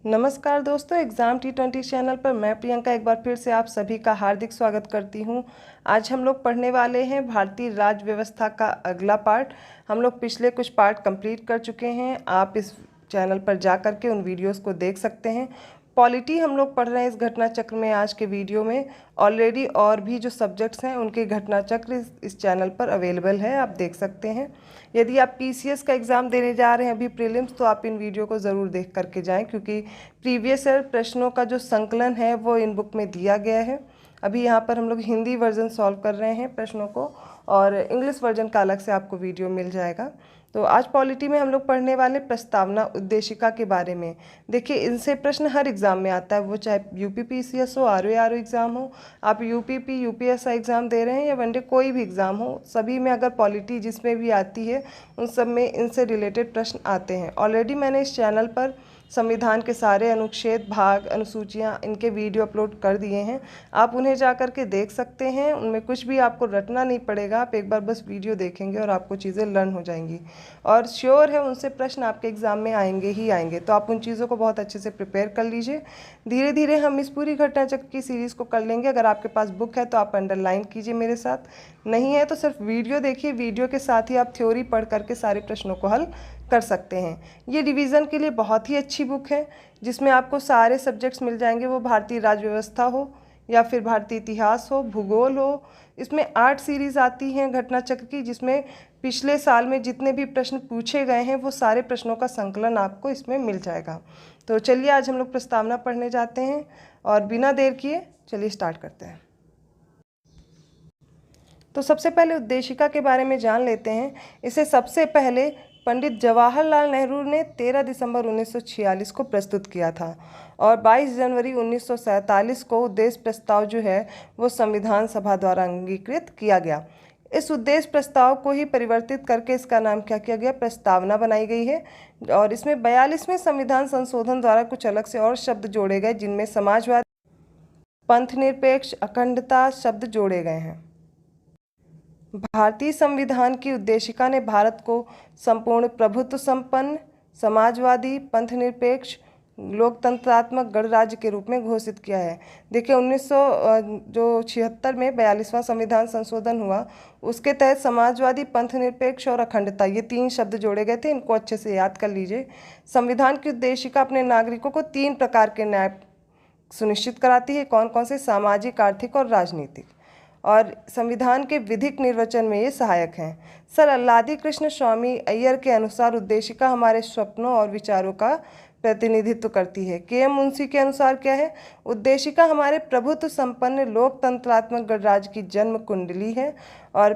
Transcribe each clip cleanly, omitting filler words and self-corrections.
नमस्कार दोस्तों, exam T20 channel पर मैं प्रियंका एक बार फिर से आप सभी का हार्दिक स्वागत करती हूं। आज हम लोग पढ़ने वाले हैं भारतीय राज्य व्यवस्था का अगला पार्ट। हम लोग पिछले कुछ पार्ट कंप्लीट कर चुके हैं। आप इस चैनल पर जा कर के उन वीडियोस को देख सकते हैं। पॉलिटी हम लोग पढ़ रहे हैं इस घटना चक्र में। आज के वीडियो में ऑलरेडी और भी जो सब्जेक्ट्स हैं उनके घटना चक्र इस चैनल पर अवेलेबल है, आप देख सकते हैं। यदि आप पीसीएस का एग्ज़ाम देने जा रहे हैं अभी प्रीलिम्स, तो आप इन वीडियो को ज़रूर देख करके जाएं, क्योंकि प्रीवियस ईयर प्रश्नों का जो संकलन है वो इन बुक में दिया गया है। अभी यहाँ पर हम लोग हिंदी वर्जन सॉल्व कर रहे हैं प्रश्नों को, और इंग्लिश वर्जन का अलग से आपको वीडियो मिल जाएगा। तो आज पॉलिटी में हम लोग पढ़ने वाले प्रस्तावना उद्देशिका के बारे में। देखिए, इनसे प्रश्न हर एग्ज़ाम में आता है, वो चाहे यूपीपीसीएस हो, आरओ एग्ज़ाम हो, आप यूपीपी यूपीएसआई एग्ज़ाम दे रहे हैं या वनडे कोई भी एग्ज़ाम हो, सभी में अगर पॉलिटी जिसमें भी आती है उन सब में इनसे रिलेटेड प्रश्न आते हैं। ऑलरेडी मैंने इस चैनल पर संविधान के सारे अनुच्छेद, भाग, अनुसूचियाँ, इनके वीडियो अपलोड कर दिए हैं। आप उन्हें जा कर के देख सकते हैं। उनमें कुछ भी आपको रटना नहीं पड़ेगा, आप एक बार बस वीडियो देखेंगे और आपको चीज़ें लर्न हो जाएंगी। और श्योर है उनसे प्रश्न आपके एग्ज़ाम में आएंगे ही आएंगे, तो आप उन चीज़ों को बहुत अच्छे से प्रिपेयर कर लीजिए। धीरे धीरे हम इस पूरी घटना चक्र की सीरीज़ को कर लेंगे। अगर आपके पास बुक है तो आप अंडरलाइन कीजिए मेरे साथ, नहीं है तो सिर्फ वीडियो देखिए। वीडियो के साथ ही आप थ्योरी पढ़ करके सारे प्रश्नों को हल कर सकते हैं। ये रिवीजन के लिए बहुत ही अच्छी बुक है, जिसमें आपको सारे सब्जेक्ट्स मिल जाएंगे, वो भारतीय राज्य व्यवस्था हो या फिर भारतीय इतिहास हो, भूगोल हो। इसमें 8 सीरीज़ आती हैं घटना चक्र की, जिसमें पिछले साल में जितने भी प्रश्न पूछे गए हैं वो सारे प्रश्नों का संकलन आपको इसमें मिल जाएगा। तो चलिए आज हम लोग प्रस्तावना पढ़ने जाते हैं, और बिना देर किए चलिए स्टार्ट करते हैं। तो सबसे पहले उद्देशिका के बारे में जान लेते हैं। इसे सबसे पहले पंडित जवाहरलाल नेहरू ने 13 दिसंबर 1946 को प्रस्तुत किया था, और 22 जनवरी 1947 को उद्देश्य प्रस्ताव जो है वो संविधान सभा द्वारा अंगीकृत किया गया। इस उद्देश्य प्रस्ताव को ही परिवर्तित करके इसका नाम क्या किया गया, प्रस्तावना बनाई गई है। और इसमें 42वें संविधान संशोधन द्वारा कुछ अलग से और शब्द जोड़े गए, जिनमें समाजवाद, पंथनिरपेक्ष, अखंडता शब्द जोड़े गए हैं। भारतीय संविधान की उद्देशिका ने भारत को संपूर्ण प्रभुत्व संपन्न, समाजवादी, पंथनिरपेक्ष, लोकतंत्रात्मक गणराज्य के रूप में घोषित किया है। देखिए 1976 में 42वां संविधान संशोधन हुआ, उसके तहत समाजवादी, पंथनिरपेक्ष और अखंडता, ये 3 शब्द जोड़े गए थे। इनको अच्छे से याद कर लीजिए। संविधान की उद्देशिका अपने नागरिकों को 3 प्रकार के न्याय सुनिश्चित कराती है। कौन कौन से? सामाजिक, आर्थिक और राजनीतिक। और संविधान के विधिक निर्वचन में ये सहायक हैं। सर अल्लादी कृष्ण स्वामी अय्यर के अनुसार उद्देशिका हमारे स्वप्नों और विचारों का प्रतिनिधित्व करती है। के.एम. मुंशी के अनुसार क्या है? उद्देशिका हमारे प्रभुत्व संपन्न लोकतंत्रात्मक गणराज्य की जन्म कुंडली है। और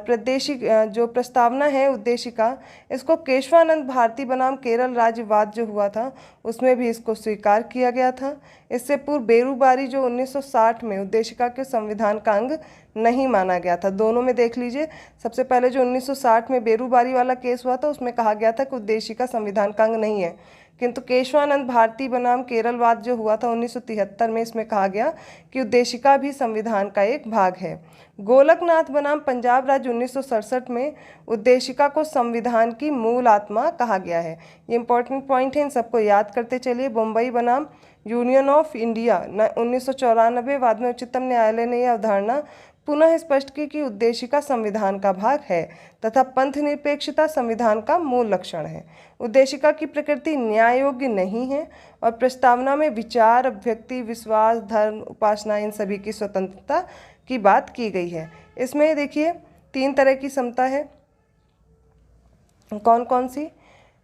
जो प्रस्तावना है उद्देशिका, इसको केशवानंद भारती बनाम केरल राज्यवाद जो हुआ था उसमें भी इसको स्वीकार किया गया था। इससे पूर्व बेरूबारी जो 1960 में उद्देशिका के संविधान का अंग नहीं माना गया था। दोनों में देख लीजिए, सबसे पहले जो 1960 में बेरूबारी वाला केस हुआ था उसमें कहा गया था कि उद्देशिका संविधान का अंग नहीं है, किंतु केशवानंद भारती बनाम केरलवाद जो हुआ था 1973 में, इसमें कहा गया कि उद्देशिका भी संविधान का एक भाग है। गोलकनाथ बनाम पंजाब राज्य 1967 में उद्देशिका को संविधान की मूल आत्मा कहा गया है। ये इंपॉर्टेंट पॉइंट है, इन सबको याद करते चलिए। बम्बई बनाम यूनियन ऑफ इंडिया 1994 बाद में उच्चतम न्यायालय ने यह अवधारणा पुनः स्पष्ट की कि उद्देशिका संविधान का भाग है तथा पंथनिरपेक्षता संविधान का मूल लक्षण है। उद्देशिका की प्रकृति न्याय योग्य नहीं है, और प्रस्तावना में विचार, अभिव्यक्ति, विश्वास, धर्म, उपासना, इन सभी की स्वतंत्रता की बात की गई है। इसमें देखिए 3 तरह की समता है। कौन कौन सी?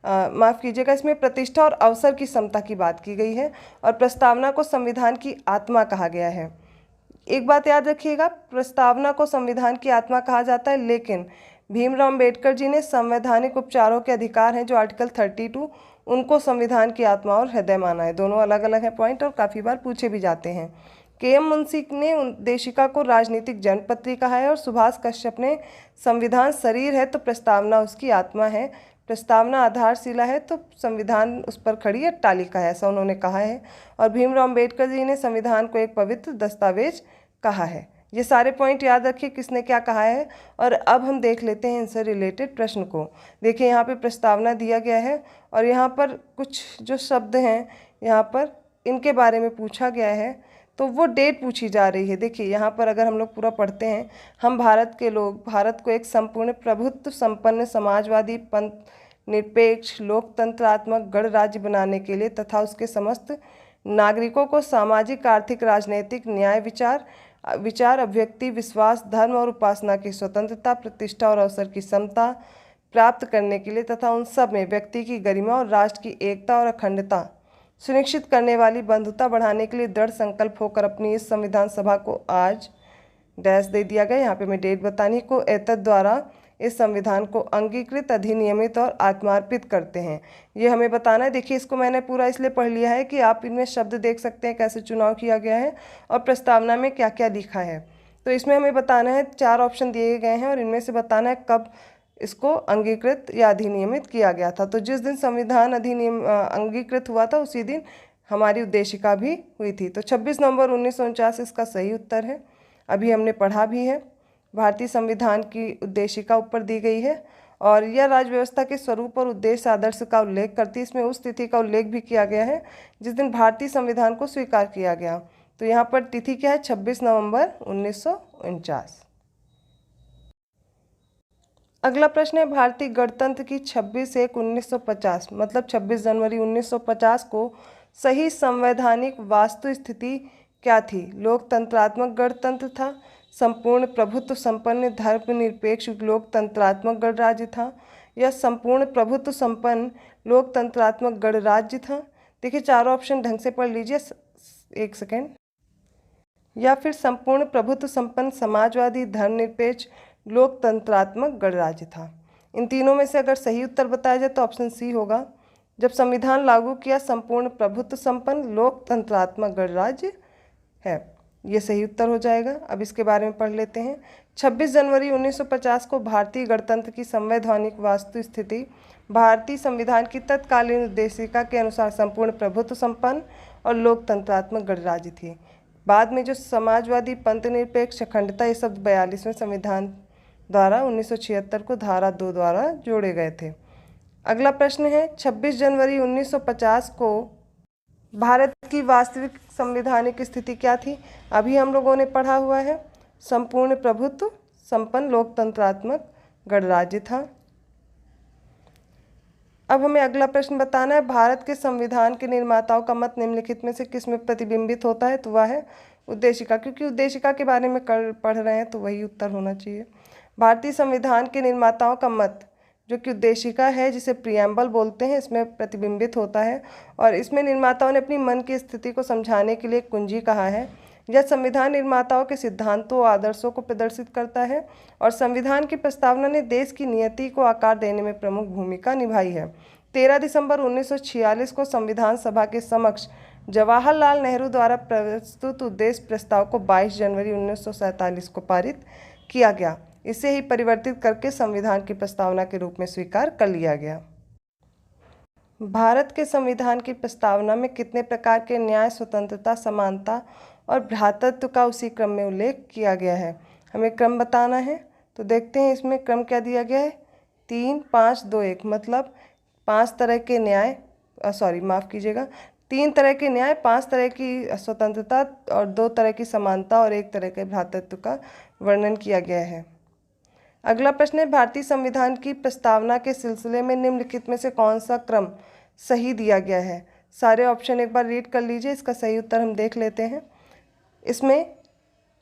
माफ़ कीजिएगा, इसमें प्रतिष्ठा और अवसर की समता की बात की गई है। और प्रस्तावना को संविधान की आत्मा कहा गया है। एक बात याद रखिएगा, प्रस्तावना को संविधान की आत्मा कहा जाता है, लेकिन भीमराव अम्बेडकर जी ने संवैधानिक उपचारों के अधिकार हैं जो आर्टिकल 32, उनको संविधान की आत्मा और हृदय माना है। दोनों अलग अलग है पॉइंट, और काफ़ी बार पूछे भी जाते हैं। के.एम. मुंशी ने उद्देशिका को राजनीतिक जनपत्री कहा है, और सुभाष कश्यप ने संविधान शरीर है तो प्रस्तावना उसकी आत्मा है, प्रस्तावना आधारशिला है तो संविधान उस पर खड़ी अट्टालिका है, ऐसा उन्होंने कहा है। और भीमराव अम्बेडकर जी ने संविधान को एक पवित्र दस्तावेज कहा है। ये सारे पॉइंट याद रखिए किसने क्या कहा है। और अब हम देख लेते हैं इनसे रिलेटेड प्रश्न को। देखिए यहाँ पे प्रस्तावना दिया गया है, और यहाँ पर कुछ जो शब्द हैं यहाँ पर इनके बारे में पूछा गया है तो वो डेट पूछी जा रही है। देखिए यहाँ पर अगर हम लोग पूरा पढ़ते हैं, हम भारत के लोग भारत को एक संपूर्ण प्रभुत्व संपन्न समाजवादी पंथ निरपेक्ष लोकतंत्रात्मक गणराज्य बनाने के लिए तथा उसके समस्त नागरिकों को सामाजिक आर्थिक राजनीतिक न्याय विचार अभिव्यक्ति विश्वास धर्म और उपासना की स्वतंत्रता प्रतिष्ठा और अवसर की समता प्राप्त करने के लिए तथा उन सब में व्यक्ति की गरिमा और राष्ट्र की एकता और अखंडता सुनिश्चित करने वाली बंधुता बढ़ाने के लिए दृढ़ संकल्प होकर अपनी इस संविधान सभा को आज डैश दे दिया गया, यहाँ पे मैं डेट बतानी को एतद द्वारा इस संविधान को अंगीकृत अधिनियमित और आत्मार्पित करते हैं। ये हमें बताना है। देखिए इसको मैंने पूरा इसलिए पढ़ लिया है कि आप इनमें शब्द देख सकते हैं कैसे चुनाव किया गया है और प्रस्तावना में क्या क्या लिखा है। तो इसमें हमें बताना है, 4 ऑप्शन दिए गए हैं और इनमें से बताना है कब इसको अंगीकृत या अधिनियमित किया गया था। तो जिस दिन संविधान अधिनियम अंगीकृत हुआ था उसी दिन हमारी उद्देशिका भी हुई थी। तो 26 नवंबर 1949 इसका सही उत्तर है। अभी हमने पढ़ा भी है। भारतीय संविधान की उद्देशिका ऊपर दी गई है और यह राज्य व्यवस्था के स्वरूप और उद्देश्य आदर्श का उल्लेख करती है। इसमें उस तिथि का उल्लेख भी किया गया है जिस दिन भारतीय संविधान को स्वीकार किया गया। तो यहाँ पर तिथि क्या है, 26 नवंबर 1949। अगला प्रश्न है, भारतीय गणतंत्र की 26/1/1950 मतलब 26 जनवरी 1950 को सही संवैधानिक वास्तु स्थिति क्या थी? लोकतंत्रात्मक गणतंत्र था, संपूर्ण प्रभुत्व संपन्न धर्मनिरपेक्ष लोकतंत्रात्मक गणराज्य था, या संपूर्ण प्रभुत्व संपन्न लोकतंत्रात्मक गणराज्य था? देखिए चारों ऑप्शन ढंग से पढ़ लीजिए, एक सेकेंड। या फिर संपूर्ण प्रभुत्व संपन्न समाजवादी धर्मनिरपेक्ष लोकतंत्रात्मक गणराज्य था। इन तीनों में से अगर सही उत्तर बताया जाए तो ऑप्शन सी होगा। जब संविधान लागू किया संपूर्ण प्रभुत्व संपन्न लोकतंत्रात्मक गणराज्य है, ये सही उत्तर हो जाएगा। अब इसके बारे में पढ़ लेते हैं। 26 जनवरी 1950 को भारतीय गणतंत्र की संवैधानिक वास्तु स्थिति भारतीय संविधान की तत्कालीन उद्देशिका के अनुसार संपूर्ण प्रभुत्व संपन्न और लोकतंत्रात्मक गणराज्य थी। बाद में जो समाजवादी पंथ निरपेक्ष अखंडता ये शब्द 42वें संविधान द्वारा 1976 को धारा 2 द्वारा जोड़े गए थे। अगला प्रश्न है, 26 जनवरी 1950 को भारत की वास्तविक संवैधानिक स्थिति क्या थी? अभी हम लोगों ने पढ़ा हुआ है, संपूर्ण प्रभुत्व संपन्न लोकतंत्रात्मक गणराज्य था। अब हमें अगला प्रश्न बताना है, भारत के संविधान के निर्माताओं का मत निम्नलिखित में से किस में प्रतिबिंबित होता है? तो वह है उद्देशिका, क्योंकि उद्देशिका के बारे में पढ़ रहे हैं तो वही उत्तर होना चाहिए। भारतीय संविधान के निर्माताओं का मत जो कि उद्देशिका है, जिसे प्रियम्बल बोलते हैं, इसमें प्रतिबिंबित होता है और इसमें निर्माताओं ने अपनी मन की स्थिति को समझाने के लिए कुंजी कहा है। यह संविधान निर्माताओं के सिद्धांतों और आदर्शों को प्रदर्शित करता है और संविधान की प्रस्तावना ने देश की नियति को आकार देने में प्रमुख भूमिका निभाई है। 13 दिसंबर 1946 को संविधान सभा के समक्ष जवाहरलाल नेहरू द्वारा प्रस्तुत उद्देश्य प्रस्ताव को 22 जनवरी 1947 को पारित किया गया। इसे ही परिवर्तित करके संविधान की प्रस्तावना के रूप में स्वीकार कर लिया गया। भारत के संविधान की प्रस्तावना में कितने प्रकार के न्याय, स्वतंत्रता, समानता और भ्रातृत्व का उसी क्रम में उल्लेख किया गया है? हमें क्रम बताना है, तो देखते हैं इसमें क्रम क्या दिया गया है। 3, 5, 2, 1 मतलब 5 तरह के न्याय, माफ़ कीजिएगा, 3 तरह के न्याय, 5 तरह की स्वतंत्रता और 2 तरह की समानता और 1 तरह के भ्रातृत्व का वर्णन किया गया है। अगला प्रश्न है, भारतीय संविधान की प्रस्तावना के सिलसिले में निम्नलिखित में से कौन सा क्रम सही दिया गया है? सारे ऑप्शन एक बार रीड कर लीजिए, इसका सही उत्तर हम देख लेते हैं। इसमें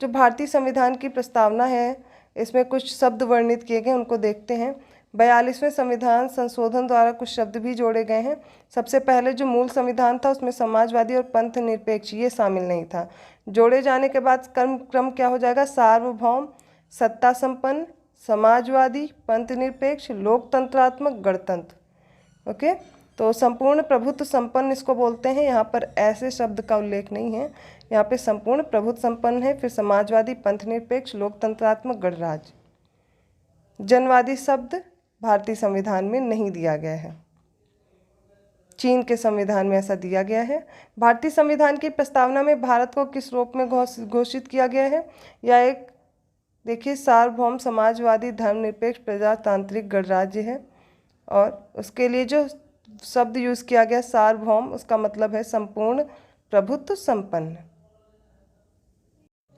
जो भारतीय संविधान की प्रस्तावना है, इसमें कुछ शब्द वर्णित किए गए, उनको देखते हैं। 42वें संविधान संशोधन द्वारा कुछ शब्द भी जोड़े गए हैं। सबसे पहले जो मूल संविधान था उसमें समाजवादी और पंथ निरपेक्ष ये शामिल नहीं था। जोड़े जाने के बाद क्रम क्या हो जाएगा? सार्वभौम, सत्ता संपन्न, समाजवादी, पंथ निरपेक्ष, लोकतंत्रात्मक, गणतंत्र। ओके, तो संपूर्ण प्रभुत्व संपन्न इसको बोलते हैं। यहाँ पर ऐसे शब्द का उल्लेख नहीं है, यहाँ पे संपूर्ण प्रभुत्व संपन्न है, फिर समाजवादी, पंथ निरपेक्ष, लोकतंत्रात्मक, गणराज्य। जनवादी शब्द भारतीय संविधान में नहीं दिया गया है, चीन के संविधान में ऐसा दिया गया है। भारतीय संविधान की प्रस्तावना में भारत को किस रूप में घोषित किया गया है? या एक देखिए, सार्वभौम, समाजवादी, धर्मनिरपेक्ष, प्रजातांत्रिक गणराज्य है। और उसके लिए जो शब्द यूज़ किया गया सार्वभौम, उसका मतलब है संपूर्ण प्रभुत्व संपन्न।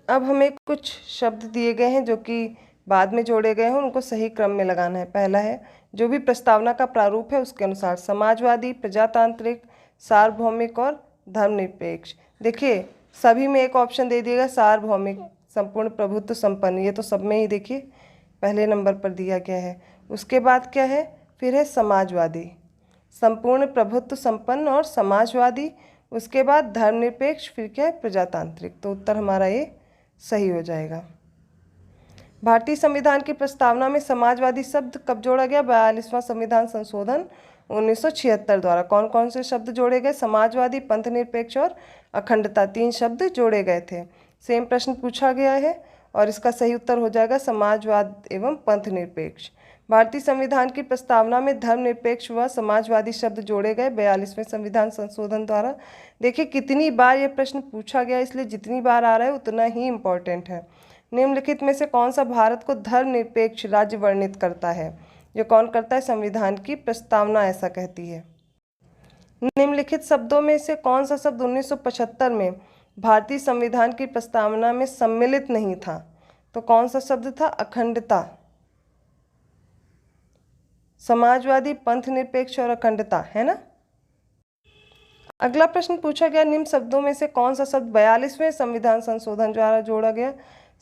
अब हमें कुछ शब्द दिए गए हैं जो कि बाद में जोड़े गए हैं, उनको सही क्रम में लगाना है। पहला है जो भी प्रस्तावना का प्रारूप है उसके अनुसार समाजवादी, प्रजातांत्रिक, सार्वभौमिक और धर्मनिरपेक्ष। देखिए सभी में एक ऑप्शन दे दिएगा सार्वभौमिक, संपूर्ण प्रभुत्व संपन्न, ये तो सब में ही देखिए पहले नंबर पर दिया गया है। उसके बाद क्या है, फिर है समाजवादी, संपूर्ण प्रभुत्व संपन्न और समाजवादी। उसके बाद धर्मनिरपेक्ष, फिर क्या है प्रजातांत्रिक। तो उत्तर हमारा ये सही हो जाएगा। भारतीय संविधान की प्रस्तावना में समाजवादी शब्द कब जोड़ा गया? 42वां संविधान संशोधन 1976 द्वारा। कौन कौन से शब्द जोड़े गए? समाजवादी, पंथनिरपेक्ष और अखंडता, 3 शब्द जोड़े गए थे। सेम प्रश्न पूछा गया है और इसका सही उत्तर हो जाएगा समाजवाद एवं पंथनिरपेक्ष। भारतीय संविधान की प्रस्तावना में धर्मनिरपेक्ष व समाजवादी शब्द जोड़े गए 42वें संविधान संशोधन द्वारा। देखिए कितनी बार यह प्रश्न पूछा गया, इसलिए जितनी बार आ रहा है उतना ही इम्पोर्टेंट है। निम्नलिखित में से कौन सा भारत को धर्मनिरपेक्ष राज्य वर्णित करता है? ये कौन करता है? संविधान की प्रस्तावना ऐसा कहती है। निम्नलिखित शब्दों में से कौन सा शब्द 1975 में भारतीय संविधान की प्रस्तावना में सम्मिलित नहीं था? तो कौन सा शब्द था? अखंडता। समाजवादी, पंथनिरपेक्ष और अखंडता, है ना। अगला प्रश्न पूछा गया निम्न शब्दों में से कौन सा शब्द 42वें संविधान संशोधन द्वारा जोड़ा गया?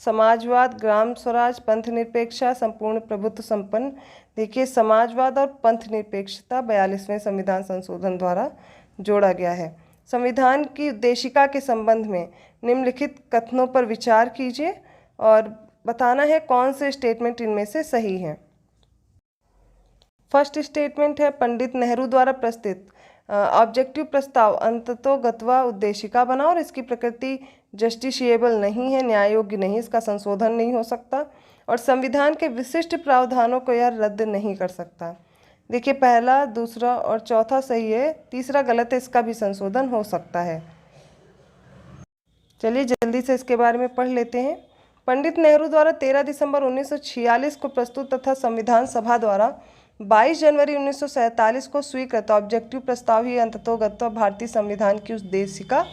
समाजवाद, ग्राम स्वराज, पंथनिरपेक्षता, संपूर्ण प्रभुत्व संपन्न। देखिए समाजवाद और पंथनिरपेक्षता 42वें संविधान संशोधन द्वारा जोड़ा गया है। संविधान की उद्देशिका के संबंध में निम्नलिखित कथनों पर विचार कीजिए और बताना है कौन से स्टेटमेंट इनमें से सही है। फर्स्ट स्टेटमेंट है पंडित नेहरू द्वारा प्रस्तुत ऑब्जेक्टिव प्रस्ताव अंततोगत्वा उद्देशिका बना और इसकी प्रकृति जस्टिशिएबल नहीं है, न्याय योग्य नहीं, इसका संशोधन नहीं हो सकता और संविधान के विशिष्ट प्रावधानों को यह रद्द नहीं कर सकता। देखिए पहला, दूसरा और चौथा सही है, तीसरा गलत है, इसका भी संशोधन हो सकता है। चलिए जल्दी से इसके बारे में पढ़ लेते हैं। पंडित नेहरू द्वारा 13 दिसंबर 1946 को प्रस्तुत तथा संविधान सभा द्वारा 22 जनवरी 1947 को स्वीकृत ऑब्जेक्टिव प्रस्ताव ही अंततोगत्वा भारतीय संविधान की उद्देशिका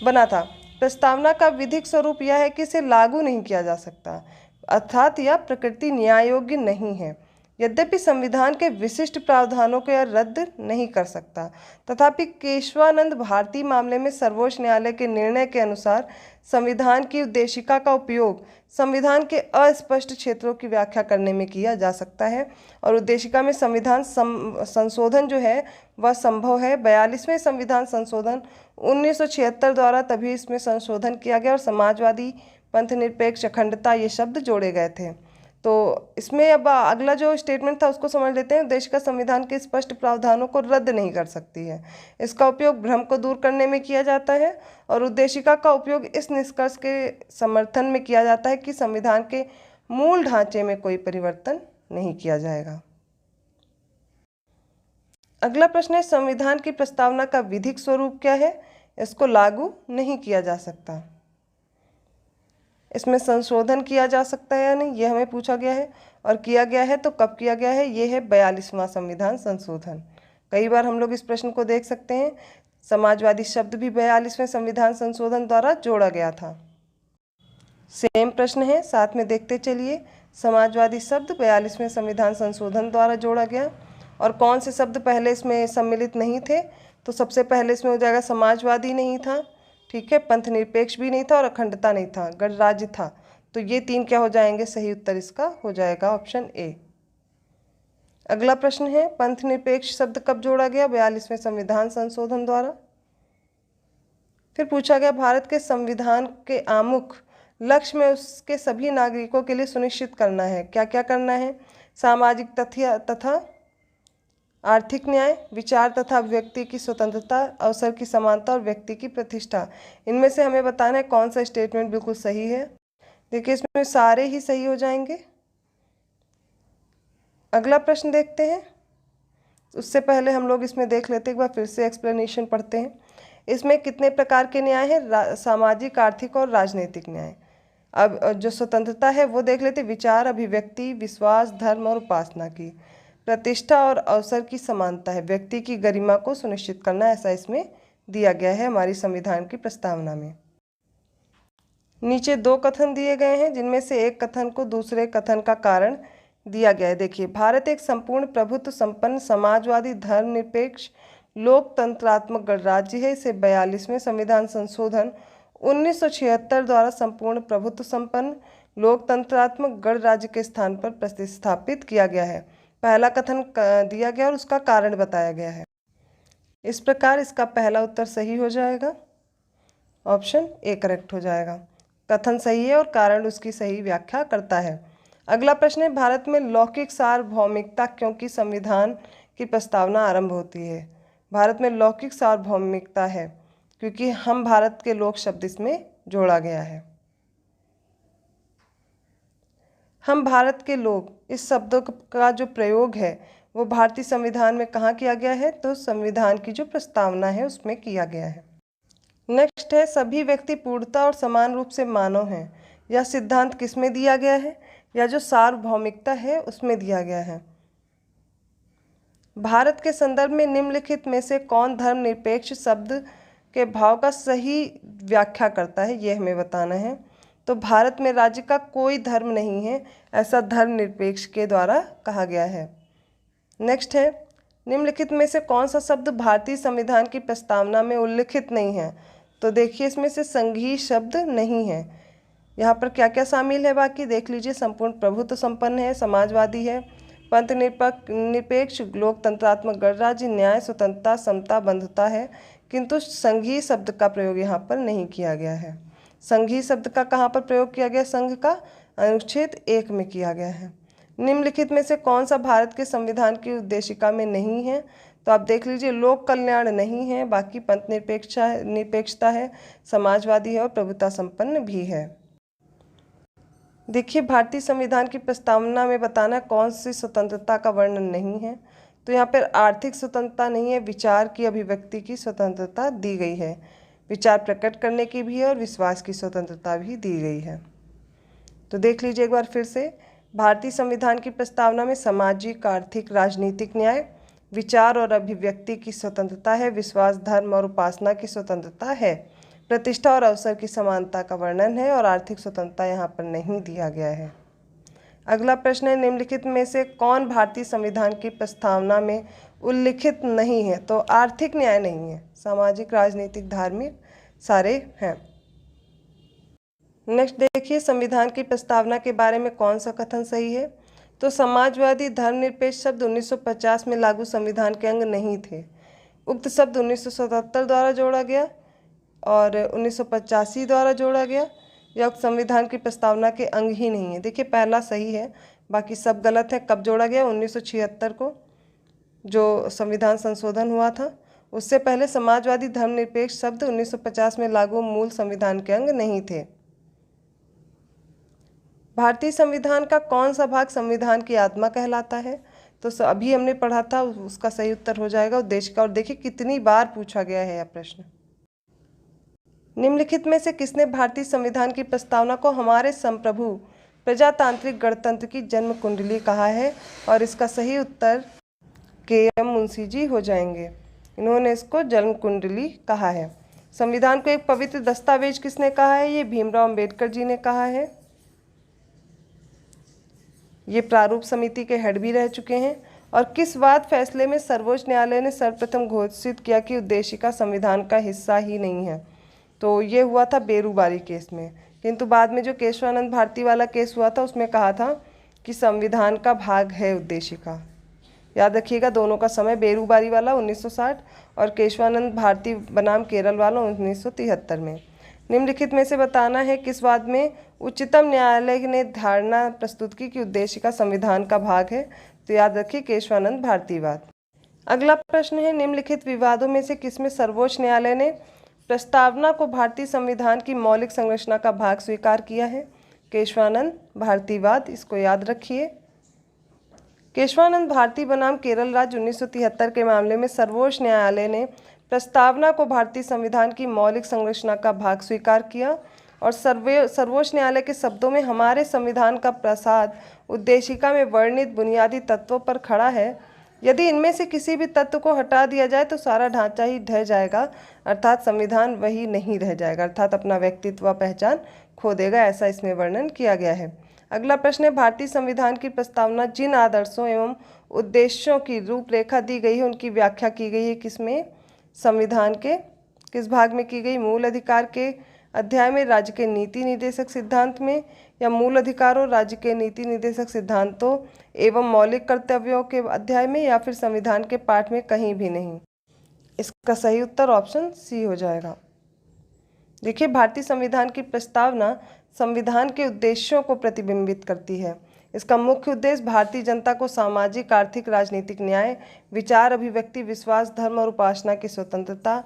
बना था। प्रस्तावना का विधिक स्वरूप यह है कि इसे लागू नहीं किया जा सकता, अर्थात यह प्रकृति न्याय योग्य नहीं है। यद्यपि संविधान के विशिष्ट प्रावधानों को यह रद्द नहीं कर सकता, तथापि केशवानंद भारती मामले में सर्वोच्च न्यायालय के निर्णय के अनुसार संविधान की उद्देशिका का उपयोग संविधान के अस्पष्ट क्षेत्रों की व्याख्या करने में किया जा सकता है और उद्देशिका में संविधान संशोधन जो है वह संभव है। 42वें संविधान संशोधन 1976 द्वारा तभी इसमें संशोधन किया गया और समाजवादी, पंथनिरपेक्ष, अखंडता ये शब्द जोड़े गए थे। तो इसमें अब अगला जो स्टेटमेंट था उसको समझ लेते हैं। उद्देशिका संविधान के स्पष्ट प्रावधानों को रद्द नहीं कर सकती है, इसका उपयोग भ्रम को दूर करने में किया जाता है और उद्देशिका का उपयोग इस निष्कर्ष के समर्थन में किया जाता है कि संविधान के मूल ढांचे में कोई परिवर्तन नहीं किया जाएगा। अगला प्रश्न है संविधान की प्रस्तावना का विधिक स्वरूप क्या है? इसको लागू नहीं किया जा सकता, इसमें संशोधन किया जा सकता है या नहीं, यह हमें पूछा गया है और किया गया है तो कब किया गया है? ये है 42वां संविधान संशोधन। कई बार हम लोग इस प्रश्न को देख सकते हैं। समाजवादी शब्द भी 42वें संविधान संशोधन द्वारा जोड़ा गया था। सेम प्रश्न है, साथ में देखते चलिए। समाजवादी शब्द 42वें संविधान संशोधन द्वारा जोड़ा गया और कौन से शब्द पहले इसमें सम्मिलित नहीं थे? तो सबसे पहले इसमें हो जाएगा समाजवादी नहीं था, ठीक है, पंथनिरपेक्ष भी नहीं था और अखंडता नहीं था, गणराज्य था। तो ये 3 क्या हो जाएंगे? सही उत्तर इसका हो जाएगा ऑप्शन ए। अगला प्रश्न है पंथनिरपेक्ष शब्द कब जोड़ा गया? 42वें संविधान संशोधन द्वारा। फिर पूछा गया भारत के संविधान के आमुख लक्ष्य में उसके सभी नागरिकों के लिए सुनिश्चित करना है। क्या क्या करना है? सामाजिक तथ्य तथा आर्थिक न्याय, विचार तथा अभिव्यक्ति की स्वतंत्रता, अवसर की समानता और व्यक्ति की प्रतिष्ठा। इनमें से हमें बताना है कौन सा स्टेटमेंट बिल्कुल सही है। देखिए इसमें सारे ही सही हो जाएंगे। अगला प्रश्न देखते हैं। उससे पहले हम लोग इसमें देख लेते हैं, एक बार फिर से एक्सप्लेनेशन पढ़ते हैं। इसमें कितने प्रकार के न्याय हैं? सामाजिक, आर्थिक और राजनीतिक न्याय। अब जो स्वतंत्रता है वो देख लेते, विचार, अभिव्यक्ति, विश्वास, धर्म और उपासना की। प्रतिष्ठा और अवसर की समानता है, व्यक्ति की गरिमा को सुनिश्चित करना, ऐसा इसमें दिया गया है हमारी संविधान की प्रस्तावना में। नीचे 2 कथन दिए गए हैं, जिनमें से एक कथन को दूसरे कथन का कारण दिया गया है। देखिए, भारत एक संपूर्ण प्रभुत्व संपन्न समाजवादी धर्मनिरपेक्ष लोकतंत्रात्मक गणराज्य है। इसे 42वें संविधान संशोधन 1976 द्वारा संपूर्ण प्रभुत्व संपन्न लोकतंत्रात्मक गणराज्य के स्थान पर प्रतिस्थापित किया गया है। पहला कथन दिया गया और उसका कारण बताया गया है। इस प्रकार इसका पहला उत्तर सही हो जाएगा, ऑप्शन ए करेक्ट हो जाएगा। कथन सही है और कारण उसकी सही व्याख्या करता है। अगला प्रश्न है, भारत में लौकिक सार्वभौमिकता क्योंकि संविधान की प्रस्तावना आरंभ होती है। भारत में लौकिक सार्वभौमिकता है क्योंकि हम भारत के लोग शब्द इसमें जोड़ा गया है। हम भारत के लोग इस शब्द का जो प्रयोग है वो भारतीय संविधान में कहाँ किया गया है, तो संविधान की जो प्रस्तावना है उसमें किया गया है। नेक्स्ट है, सभी व्यक्ति पूर्णता और समान रूप से मानव हैं। यह सिद्धांत किस में दिया गया है, या जो सार्वभौमिकता है उसमें दिया गया है। भारत के संदर्भ में निम्नलिखित में से कौन धर्मनिरपेक्ष शब्द के भाव का सही व्याख्या करता है, यह हमें बताना है। तो भारत में राज्य का कोई धर्म नहीं है, ऐसा धर्मनिरपेक्ष के द्वारा कहा गया है। नेक्स्ट है, निम्नलिखित में से कौन सा शब्द भारतीय संविधान की प्रस्तावना में उल्लिखित नहीं है। तो देखिए, इसमें से संघीय शब्द नहीं है। यहाँ पर क्या क्या शामिल है बाकी देख लीजिए। संपूर्ण प्रभुत्व संपन्न है, समाजवादी है, पंथ निरपेक्ष लोकतंत्रात्मक गणराज्य, न्याय, स्वतंत्रता, समता, बंधुता है, किंतु संघीय शब्द का प्रयोग यहाँ पर नहीं किया गया है। संघीय शब्द का कहाँ पर प्रयोग किया गया, संघ का अनुच्छेद 1 में किया गया है। निम्नलिखित में से कौन सा भारत के संविधान की उद्देशिका में नहीं है, तो आप देख लीजिए, लोक कल्याण नहीं है, बाकी पंथ निरपेक्षता है, समाजवादी है और प्रभुता संपन्न भी है। देखिए, भारतीय संविधान की प्रस्तावना में बताना कौन सी स्वतंत्रता का वर्णन नहीं है। तो यहाँ पर आर्थिक स्वतंत्रता नहीं है, विचार की अभिव्यक्ति की स्वतंत्रता दी गई है, विचार प्रकट करने की भी है और विश्वास की स्वतंत्रता भी दी गई है। तो देख लीजिए एक बार फिर से, भारतीय संविधान की प्रस्तावना में सामाजिक, आर्थिक, राजनीतिक न्याय, विचार और अभिव्यक्ति की स्वतंत्रता है, विश्वास, धर्म और उपासना की स्वतंत्रता है, प्रतिष्ठा और अवसर की समानता का वर्णन है और आर्थिक स्वतंत्रता यहाँ पर नहीं दिया गया है। अगला प्रश्न है, निम्नलिखित में से कौन भारतीय संविधान की प्रस्तावना में उल्लिखित नहीं है। तो आर्थिक न्याय नहीं है, सामाजिक, राजनीतिक, धार्मिक सारे हैं। नेक्स्ट देखिए, संविधान की प्रस्तावना के बारे में कौन सा कथन सही है। तो समाजवादी धर्मनिरपेक्ष शब्द 1950 में लागू संविधान के अंग नहीं थे। उक्त शब्द 1977 द्वारा जोड़ा गया और 1985 द्वारा जोड़ा गया। यह संविधान की प्रस्तावना के अंग ही नहीं है। देखिए, पहला सही है, बाकी सब गलत है। कब जोड़ा गया, 1976 को जो संविधान संशोधन हुआ था। उससे पहले समाजवादी धर्मनिरपेक्ष शब्द 1950 में लागू मूल संविधान के अंग नहीं थे। भारतीय संविधान का कौन सा भाग संविधान की आत्मा कहलाता है। तो अभी हमने पढ़ा था, उसका सही उत्तर हो जाएगा उद्देशिका। और देखिए कितनी बार पूछा गया है यह प्रश्न। निम्नलिखित में से किसने भारतीय संविधान की प्रस्तावना को हमारे संप्रभु प्रजातांत्रिक गणतंत्र की जन्म कुंडली कहा है। और इसका सही उत्तर के.एम. मुंशी जी हो जाएंगे। इन्होंने इसको जन्म कुंडली कहा है। संविधान को एक पवित्र दस्तावेज किसने कहा है, ये भीमराव अंबेडकर जी ने कहा है। ये प्रारूप समिति के हेड भी रह चुके हैं। और किस वाद फैसले में सर्वोच्च न्यायालय ने सर्वप्रथम घोषित किया कि उद्देशिका संविधान का हिस्सा ही नहीं है। तो ये हुआ था बेरूबारी केस में, किंतु बाद में जो केशवानंद भारती वाला केस हुआ था उसमें कहा था कि संविधान का भाग है उद्देशिका। याद रखिएगा, दोनों का समय, बेरूबारी वाला 1960 और केशवानंद भारती बनाम केरल वाला 1973 में। निम्नलिखित में से बताना है किस वाद में उच्चतम न्यायालय ने धारणा प्रस्तुत की कि उद्देशिका संविधान का भाग है। तो याद रखिए, केशवानंद भारती वाद। अगला प्रश्न है, निम्नलिखित विवादों में से किसमें सर्वोच्च न्यायालय ने प्रस्तावना को भारतीय संविधान की मौलिक संरचना का भाग स्वीकार किया है। केशवानंद भारतीवाद, इसको याद रखिए। केशवानंद भारती बनाम केरल राज्य 1973 के मामले में सर्वोच्च न्यायालय ने प्रस्तावना को भारतीय संविधान की मौलिक संरचना का भाग स्वीकार किया और सर्वोच्च न्यायालय के शब्दों में हमारे संविधान का प्रसाद उद्देशिका में वर्णित बुनियादी तत्वों पर खड़ा है। यदि इनमें से किसी भी तत्व को हटा दिया जाए तो सारा ढांचा ही ढह जाएगा, अर्थात संविधान वही नहीं रह जाएगा, अर्थात अपना व्यक्तित्व व पहचान खो देगा, ऐसा इसमें वर्णन किया गया है। अगला प्रश्न है, भारतीय संविधान की प्रस्तावना जिन आदर्शों एवं उद्देश्यों की रूपरेखा दी गई है उनकी व्याख्या की गई है किसमें? संविधान के किस भाग में की गई? मूल अधिकार के अध्याय में, राज्य के नीति निर्देशक सिद्धांत में, या मूल अधिकारों, राज्य के नीति निर्देशक सिद्धांतों एवं मौलिक कर्तव्यों के अध्याय में, या फिर संविधान के पाठ में कहीं भी नहीं? इसका सही उत्तर ऑप्शन सी हो जाएगा। देखिए, भारतीय संविधान की प्रस्तावना संविधान के उद्देश्यों को प्रतिबिंबित करती है। इसका मुख्य उद्देश्य भारतीय जनता को सामाजिक, आर्थिक, राजनीतिक न्याय, विचार, अभिव्यक्ति, विश्वास, धर्म और उपासना की स्वतंत्रता,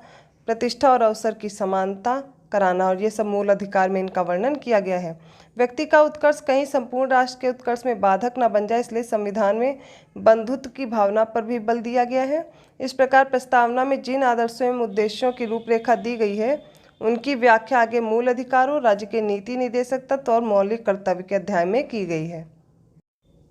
प्रतिष्ठा और अवसर की समानता कराना, और ये सब मूल अधिकार में इनका वर्णन किया गया है। व्यक्ति का उत्कर्ष कहीं संपूर्ण राष्ट्र के उत्कर्ष में बाधक न बन जाए, इसलिए संविधान में बंधुत्व की भावना पर भी बल दिया गया है। इस प्रकार प्रस्तावना में जिन आदर्शों एवं उद्देश्यों की रूपरेखा दी गई है उनकी व्याख्या आगे मूल अधिकारों, राज्य के नीति निर्देशक तत्व और मौलिक कर्तव्य के अध्याय में की गई है।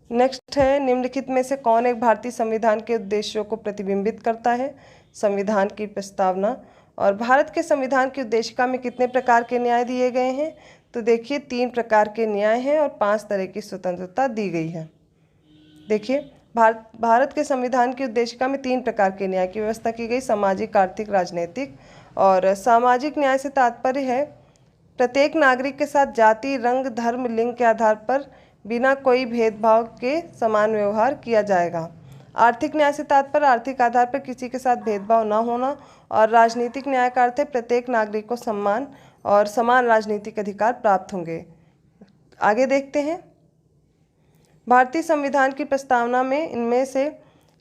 नेक्स्ट है, निम्नलिखित में से कौन एक भारतीय संविधान के उद्देश्यों को प्रतिबिंबित करता है? संविधान की प्रस्तावना। और भारत के संविधान की उद्देशिका में कितने प्रकार के न्याय दिए गए हैं? तो देखिए, 3 प्रकार के न्याय हैं और 5 तरह की स्वतंत्रता दी गई है। देखिए, भारत के संविधान की उद्देशिका में 3 प्रकार के न्याय की व्यवस्था की गई, सामाजिक, आर्थिक, राजनीतिक। और सामाजिक न्याय से तात्पर्य है प्रत्येक नागरिक के साथ जाति, रंग, धर्म, लिंग के आधार पर बिना कोई भेदभाव के समान व्यवहार किया जाएगा। आर्थिक न्याय से तात्पर्य आर्थिक आधार पर किसी के साथ भेदभाव न होना। और राजनीतिक न्याय का अर्थ है प्रत्येक नागरिक को सम्मान और समान राजनीतिक अधिकार प्राप्त होंगे। आगे देखते हैं, भारतीय संविधान की प्रस्तावना में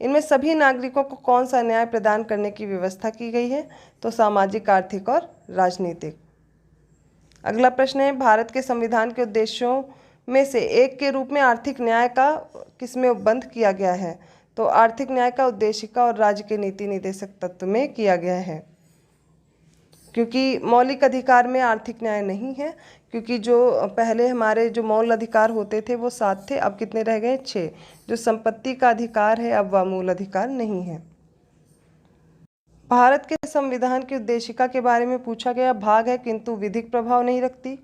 इनमें सभी नागरिकों को कौन सा न्याय प्रदान करने की व्यवस्था की गई है? तो सामाजिक, आर्थिक और राजनीतिक। अगला प्रश्न है, भारत के संविधान के उद्देश्यों में से एक के रूप में आर्थिक न्याय का किसमें उपबंध किया गया है? तो आर्थिक न्याय का उद्देशिका और राज्य के नीति निर्देशक तत्व में किया गया है, क्योंकि मौलिक अधिकार में आर्थिक न्याय नहीं है, क्योंकि जो पहले हमारे जो मौलिक अधिकार होते थे वो 7 थे, अब कितने रह गए? 6। जो संपत्ति का अधिकार है अब वह मूल अधिकार नहीं है। भारत के संविधान की उद्देशिका के बारे में पूछा गया, भाग है किंतु विधिक प्रभाव नहीं रखती,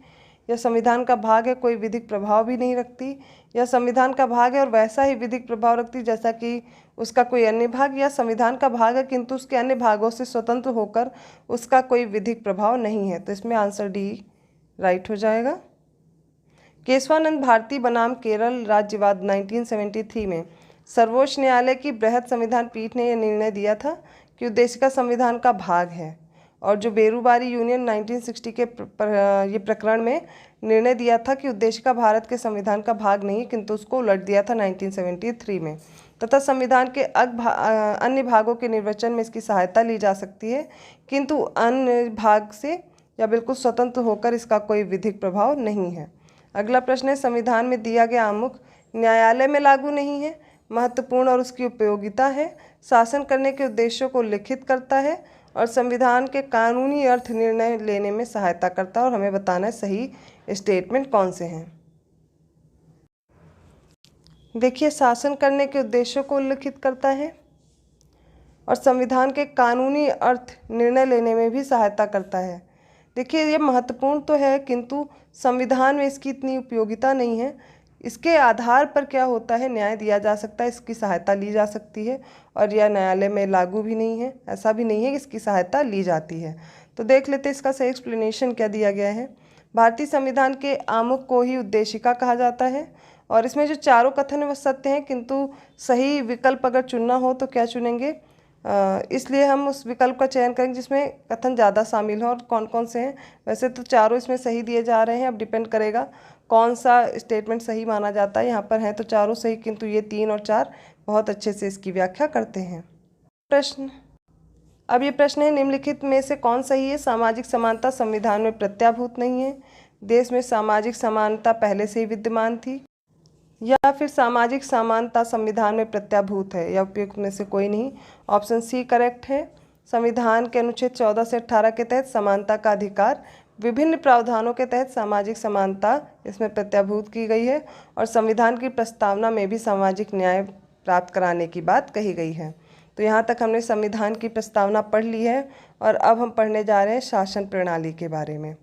या संविधान का भाग है कोई विधिक प्रभाव भी नहीं रखती, या संविधान का भाग है और वैसा ही विधिक प्रभाव रखती जैसा कि उसका कोई अन्य भाग, या संविधान का भाग है किंतु उसके अन्य भागों से स्वतंत्र होकर उसका कोई विधिक प्रभाव नहीं है। तो इसमें आंसर डी राइट हो जाएगा। केशवानंद भारती बनाम केरल राज्यवाद 1973 में सर्वोच्च न्यायालय की बृहद संविधान पीठ ने यह निर्णय दिया था कि उद्देशिका संविधान का भाग है। और जो बेरूबारी यूनियन 1960 के ये प्रकरण में निर्णय दिया था कि उद्देशिका भारत के संविधान का भाग नहीं, किंतु उसको उलट दिया था 1973 में। तथा संविधान के अन्य भागों के निर्वचन में इसकी सहायता ली जा सकती है, किंतु अन्य भाग से या बिल्कुल स्वतंत्र होकर इसका कोई विधिक प्रभाव नहीं है। अगला प्रश्न है, संविधान में दिया गया आमुख न्यायालय में लागू नहीं है, महत्वपूर्ण और उसकी उपयोगिता है, शासन करने के उद्देश्यों को लिखित करता है, और संविधान के कानूनी अर्थ निर्णय लेने में सहायता करता है। और हमें बताना है सही स्टेटमेंट कौन से हैं। देखिए, शासन करने के उद्देश्यों को उल्लिखित करता है और संविधान के कानूनी अर्थ निर्णय लेने में भी सहायता करता है। देखिए, ये महत्वपूर्ण तो है किंतु संविधान में इसकी इतनी उपयोगिता नहीं है। इसके आधार पर क्या होता है, न्याय दिया जा सकता है, इसकी सहायता ली जा सकती है, और यह न्यायालय में लागू भी नहीं है, ऐसा भी नहीं है कि इसकी सहायता ली जाती है। तो देख लेते हैं इसका सही एक्सप्लेनेशन क्या दिया गया है। भारतीय संविधान के आमुख को ही उद्देशिका कहा जाता है, और इसमें जो चारों कथन है वह सत्य हैं, किंतु सही विकल्प अगर चुनना हो तो क्या चुनेंगे? इसलिए हम उस विकल्प का चयन करेंगे जिसमें कथन ज़्यादा शामिल हो। और कौन कौन से हैं? वैसे तो चारों इसमें सही दिए जा रहे हैं, अब डिपेंड करेगा कौन सा स्टेटमेंट सही माना जाता है। यहाँ पर हैं तो चारों सही, किंतु ये 3 और 4 बहुत अच्छे से इसकी व्याख्या करते हैं। अब ये प्रश्न है, निम्नलिखित में से कौन सही है? सामाजिक समानता संविधान में प्रत्याभूत नहीं है, देश में सामाजिक समानता पहले से ही विद्यमान थी, या फिर सामाजिक समानता संविधान में प्रत्याभूत है, या उपयुक्त में से कोई नहीं। ऑप्शन सी करेक्ट है। संविधान के अनुच्छेद 14 से 18 के तहत समानता का अधिकार, विभिन्न प्रावधानों के तहत सामाजिक समानता इसमें प्रत्याभूत की गई है, और संविधान की प्रस्तावना में भी सामाजिक न्याय प्राप्त कराने की बात कही गई है। तो यहाँ तक हमने संविधान की प्रस्तावना पढ़ ली है और अब हम पढ़ने जा रहे हैं शासन प्रणाली के बारे में।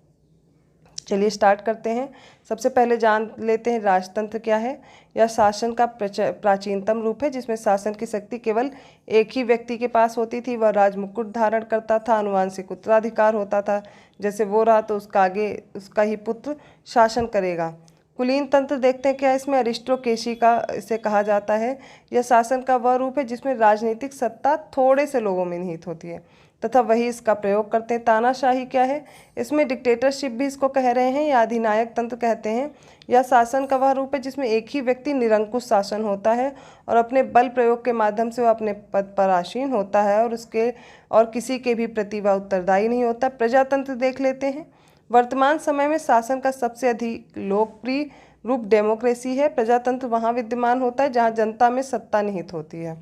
चलिए स्टार्ट करते हैं। सबसे पहले जान लेते हैं राजतंत्र क्या है। यह शासन का प्राचीनतम रूप है जिसमें शासन की शक्ति केवल एक ही व्यक्ति के पास होती थी। वह राजमुकुट धारण करता था, आनुवंशिक उत्तराधिकार होता था, जैसे वो रहा तो उसका आगे उसका ही पुत्र शासन करेगा। कुलीन तंत्र देखते हैं क्या इसमें अरिस्टोक्रेसी का इसे कहा जाता है। यह शासन का वह रूप है जिसमें राजनीतिक सत्ता थोड़े से लोगों में निहित होती है तथा वही इसका प्रयोग करते हैं। तानाशाही क्या है, इसमें डिक्टेटरशिप भी इसको कह रहे हैं या अधिनायक तंत्र कहते हैं। यह शासन का वह रूप है जिसमें एक ही व्यक्ति निरंकुश शासन होता है और अपने बल प्रयोग के माध्यम से वह अपने पद पर आसीन होता है और किसी के भी प्रति वह उत्तरदायी नहीं होता। प्रजातंत्र देख लेते हैं। वर्तमान समय में शासन का सबसे अधिक लोकप्रिय रूप डेमोक्रेसी है। प्रजातंत्र वहाँ विद्यमान होता है जहाँ जनता में सत्ता निहित होती है,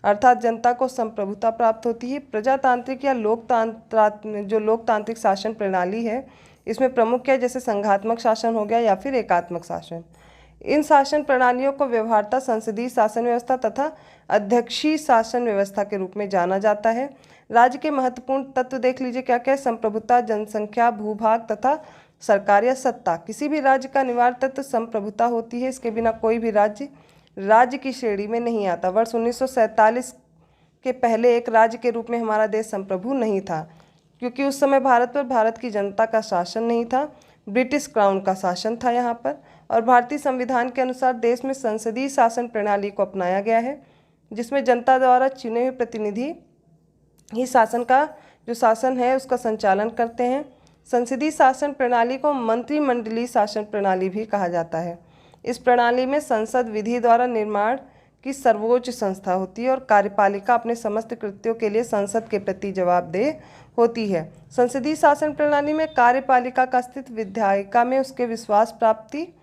अर्थात जनता को संप्रभुता प्राप्त होती है। प्रजातांत्रिक या लोकतांत्रिक शासन प्रणाली है, इसमें प्रमुख क्या है, जैसे संघात्मक शासन हो गया या फिर एकात्मक शासन। इन शासन प्रणालियों को व्यवहारतः संसदीय शासन व्यवस्था तथा अध्यक्षीय शासन व्यवस्था के रूप में जाना जाता है। राज्य के महत्वपूर्ण तत्व देख लीजिए क्या क्या है। संप्रभुता, जनसंख्या, भूभाग तथा सरकार या सत्ता। किसी भी राज्य का अनिवार्य तत्व संप्रभुता होती है, इसके बिना कोई भी राज्य की श्रेणी में नहीं आता। वर्ष 1947 के पहले एक राज्य के रूप में हमारा देश संप्रभु नहीं था, क्योंकि उस समय भारत पर भारत की जनता का शासन नहीं था, ब्रिटिश क्राउन का शासन था यहाँ पर। और भारतीय संविधान के अनुसार देश में संसदीय शासन प्रणाली को अपनाया गया है, जिसमें जनता द्वारा चुने हुए प्रतिनिधि ही शासन है उसका संचालन करते हैं। संसदीय शासन प्रणाली को मंत्रिमंडलीय शासन प्रणाली भी कहा जाता है। इस प्रणाली में संसद विधि द्वारा निर्माण की सर्वोच्च संस्था होती है और कार्यपालिका अपने समस्त कृत्यों के लिए संसद के प्रति जवाबदेह होती है। संसदीय शासन प्रणाली में कार्यपालिका का अस्तित्व विधायिका में उसके विश्वास प्राप्ति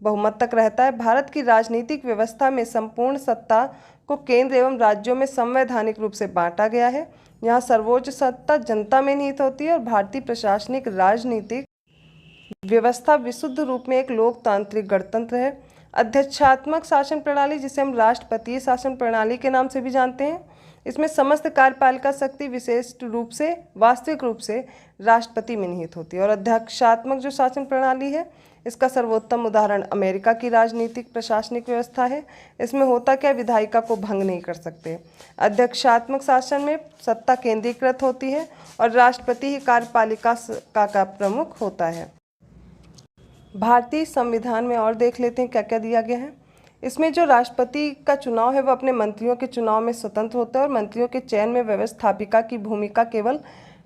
बहुमत तक रहता है। भारत की राजनीतिक व्यवस्था में संपूर्ण सत्ता को केंद्र एवं राज्यों में संवैधानिक रूप से बांटा गया है। यहाँ सर्वोच्च सत्ता जनता में निहित होती है और भारतीय प्रशासनिक राजनीतिक व्यवस्था विशुद्ध रूप में एक लोकतांत्रिक गणतंत्र है। अध्यक्षात्मक शासन प्रणाली, जिसे हम राष्ट्रपतीय शासन प्रणाली के नाम से भी जानते हैं, इसमें समस्त कार्यपालिका शक्ति वास्तविक रूप से राष्ट्रपति में निहित होती है। और अध्यक्षात्मक जो शासन प्रणाली है, इसका सर्वोत्तम उदाहरण अमेरिका की राजनीतिक प्रशासनिक व्यवस्था है। इसमें होता क्या, विधायिका को भंग नहीं कर सकते। अध्यक्षात्मक शासन में सत्ता केंद्रीकृत होती है और राष्ट्रपति ही कार्यपालिका का प्रमुख होता है। भारतीय संविधान में और देख लेते हैं क्या क्या दिया गया है। इसमें जो राष्ट्रपति का चुनाव है वह अपने मंत्रियों के चुनाव में स्वतंत्र होता है और मंत्रियों के चयन में व्यवस्थापिका की भूमिका केवल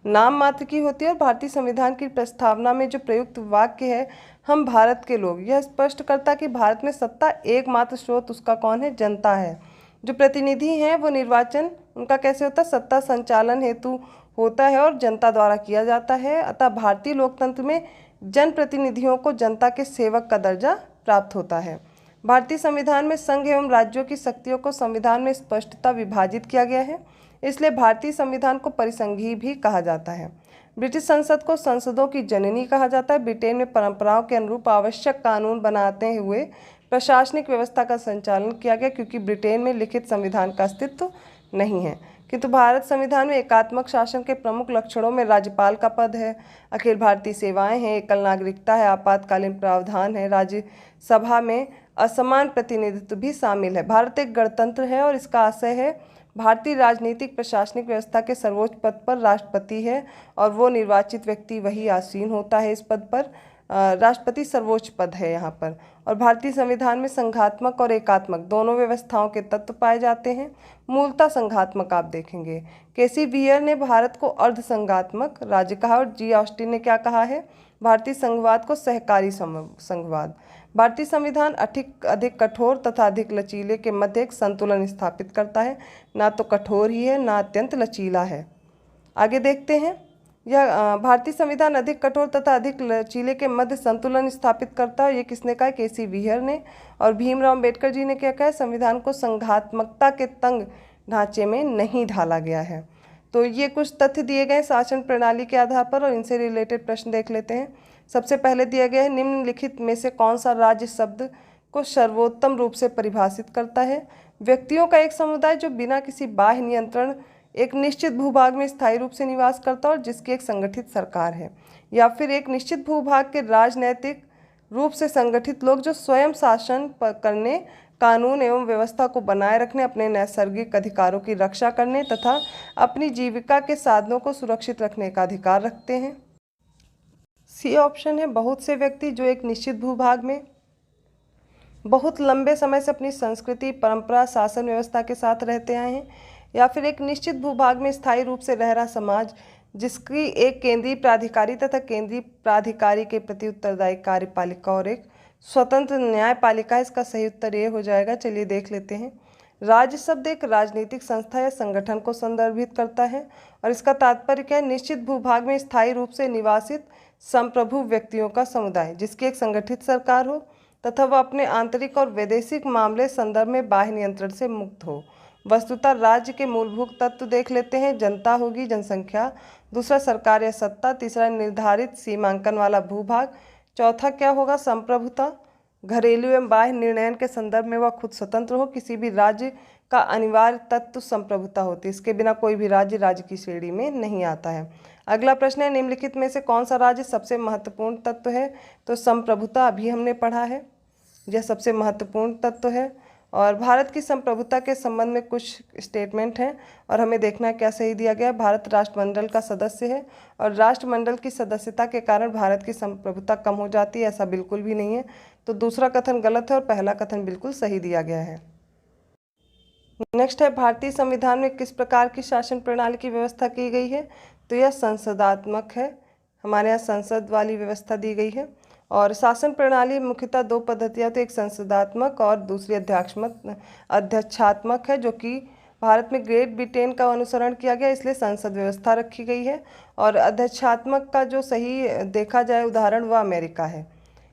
नाम मात्र की होती है। और भारतीय संविधान की प्रस्तावना में जो प्रयुक्त वाक्य है, हम भारत के लोग, यह स्पष्ट करता है कि भारत में सत्ता एकमात्र स्रोत उसका कौन है, जनता है। जो प्रतिनिधि हैं वो निर्वाचन उनका कैसे होता है, सत्ता संचालन हेतु होता है और जनता द्वारा किया जाता है। अतः भारतीय लोकतंत्र में जनप्रतिनिधियों को जनता के सेवक का दर्जा प्राप्त होता है। भारतीय संविधान में संघ एवं राज्यों की शक्तियों को संविधान में स्पष्टता विभाजित किया गया है, इसलिए भारतीय संविधान को परिसंघीय भी कहा जाता है। ब्रिटिश संसद को संसदों की जननी कहा जाता है। ब्रिटेन में परंपराओं के अनुरूप आवश्यक कानून बनाते हुए प्रशासनिक व्यवस्था का संचालन किया गया, क्योंकि ब्रिटेन में लिखित संविधान का अस्तित्व नहीं है। किंतु भारत संविधान में एकात्मक शासन के प्रमुख लक्षणों में राज्यपाल का पद है, अखिल भारतीय सेवाएं हैं, एकल नागरिकता है, आपातकालीन प्रावधान है, राज्यसभा में असमान प्रतिनिधित्व भी शामिल है। भारत एक गणतंत्र है और इसका आशय है भारतीय राजनीतिक प्रशासनिक व्यवस्था के सर्वोच्च पद पर राष्ट्रपति है और वो निर्वाचित व्यक्ति वही आसीन होता है इस पद पर। राष्ट्रपति सर्वोच्च पद है यहाँ पर। और भारतीय संविधान में संघात्मक और एकात्मक दोनों व्यवस्थाओं के तत्व पाए जाते हैं। मूलतः संघात्मक आप देखेंगे, केसी बीयर ने भारत को अर्ध संघात्मक राज्य कहा और जी ऑस्टिन ने क्या कहा है, भारतीय संघवाद को सहकारी संघवाद। भारतीय संविधान अधिक कठोर तथा अधिक लचीले के मध्य एक संतुलन स्थापित करता है, ना तो कठोर ही है ना अत्यंत लचीला है। आगे देखते हैं, यह भारतीय संविधान अधिक कठोर तथा अधिक लचीले के मध्य संतुलन स्थापित करता है। ये किसने कहा, केसी बीयर ने। और भीमराव अम्बेडकर जी ने क्या कहा, संविधान को संघात्मकता के तंग ढांचे में नहीं ढाला गया है। तो ये कुछ तथ्य दिए गए शासन प्रणाली के आधार पर और इनसे रिलेटेड प्रश्न देख लेते हैं। सबसे पहले दिया गया है, निम्नलिखित में से कौन सा राज्य शब्द को सर्वोत्तम रूप से परिभाषित करता है। व्यक्तियों का एक समुदाय जो बिना किसी बाह्य नियंत्रण एक निश्चित भूभाग में स्थायी रूप से निवास करता है और जिसकी एक संगठित सरकार है। या फिर एक निश्चित भूभाग के राजनैतिक रूप से संगठित लोग जो स्वयं शासन करने, कानून एवं व्यवस्था को बनाए रखने, अपने नैसर्गिक अधिकारों की रक्षा करने तथा अपनी जीविका के साधनों को सुरक्षित रखने का अधिकार रखते हैं। सी ऑप्शन है बहुत से व्यक्ति जो एक निश्चित भूभाग में बहुत लंबे समय से अपनी संस्कृति, परंपरा, शासन व्यवस्था के साथ रहते आए हैं। या फिर एक निश्चित भूभाग में स्थायी रूप से रह रहा समाज जिसकी एक केंद्रीय प्राधिकारी तथा केंद्रीय प्राधिकारी के प्रति उत्तरदायी कार्यपालिका और एक स्वतंत्र न्यायपालिका। इसका सही उत्तर ये हो जाएगा। चलिए देख लेते हैं। राज्य शब्द एक राजनीतिक संस्था या संगठन को संदर्भित करता है और इसका तात्पर्य क्या है? निश्चित भूभाग में स्थायी रूप से निवासित संप्रभु व्यक्तियों का समुदाय जिसकी एक संगठित सरकार हो तथा वह अपने आंतरिक और वैदेशिक मामले संदर्भ में बाह्य नियंत्रण से मुक्त हो। वस्तुतः राज्य के मूलभूत तत्व देख लेते हैं। जनता होगी, जनसंख्या, दूसरा सरकार या सत्ता, तीसरा निर्धारित सीमांकन वाला भूभाग, चौथा क्या होगा? संप्रभुता, घरेलू एवं बाह्य निर्णयन के संदर्भ में वह खुद स्वतंत्र हो। किसी भी राज्य का अनिवार्य तत्व संप्रभुता होती है, इसके बिना कोई भी राज्य की श्रेणी में नहीं आता है। अगला प्रश्न है, निम्नलिखित में से कौन सा राज्य सबसे महत्वपूर्ण तत्व है? तो संप्रभुता अभी हमने पढ़ा है, यह सबसे महत्वपूर्ण तत्व है। और भारत की संप्रभुता के संबंध में कुछ स्टेटमेंट हैं और हमें देखना है क्या सही दिया गया। भारत राष्ट्रमंडल का सदस्य है और राष्ट्रमंडल की सदस्यता के कारण भारत की संप्रभुता कम हो जाती है, ऐसा बिल्कुल भी नहीं है। तो दूसरा कथन गलत है और पहला कथन बिल्कुल सही दिया गया है। नेक्स्ट है, भारतीय संविधान में किस प्रकार की शासन प्रणाली की व्यवस्था की गई है? तो यह संसदात्मक है। हमारे यहाँ संसद वाली व्यवस्था दी गई है। और शासन प्रणाली मुख्यतः दो पद्धतियाँ, तो एक संसदात्मक और दूसरी अध्यक्षात्मक है, जो कि भारत में ग्रेट ब्रिटेन का अनुसरण किया गया, इसलिए संसद व्यवस्था रखी गई है। और अध्यक्षात्मक का जो सही देखा जाए उदाहरण वह अमेरिका है।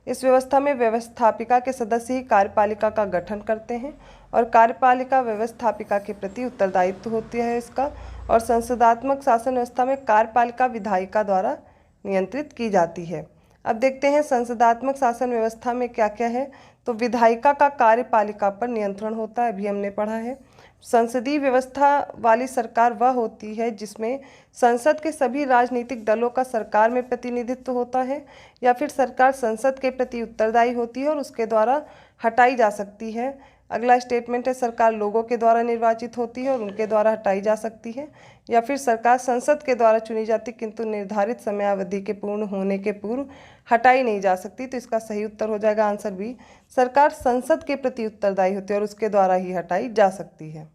इस व्यवस्था में व्यवस्थापिका के सदस्य ही कार्यपालिका का गठन करते हैं और कार्यपालिका व्यवस्थापिका के प्रति उत्तरदायित्व होती है इसका। और संसदात्मक शासन व्यवस्था में कार्यपालिका विधायिका द्वारा नियंत्रित की जाती है। अब देखते हैं संसदात्मक शासन व्यवस्था में क्या क्या है। तो विधायिका का कार्यपालिका पर नियंत्रण होता है, अभी हमने पढ़ा है। संसदीय व्यवस्था वाली सरकार वह होती है जिसमें संसद के सभी राजनीतिक दलों का सरकार में प्रतिनिधित्व होता है, या फिर सरकार संसद के प्रति उत्तरदायी होती है और उसके द्वारा हटाई जा सकती है। अगला स्टेटमेंट है, सरकार लोगों के द्वारा निर्वाचित होती है और उनके द्वारा हटाई जा सकती है। या फिर सरकार संसद के द्वारा चुनी जाती किंतु निर्धारित समयावधि के पूर्ण होने के पूर्व हटाई नहीं जा सकती। तो इसका सही उत्तर हो जाएगा आंसर बी, सरकार संसद के प्रति उत्तरदायी होती है और उसके द्वारा ही हटाई जा सकती है।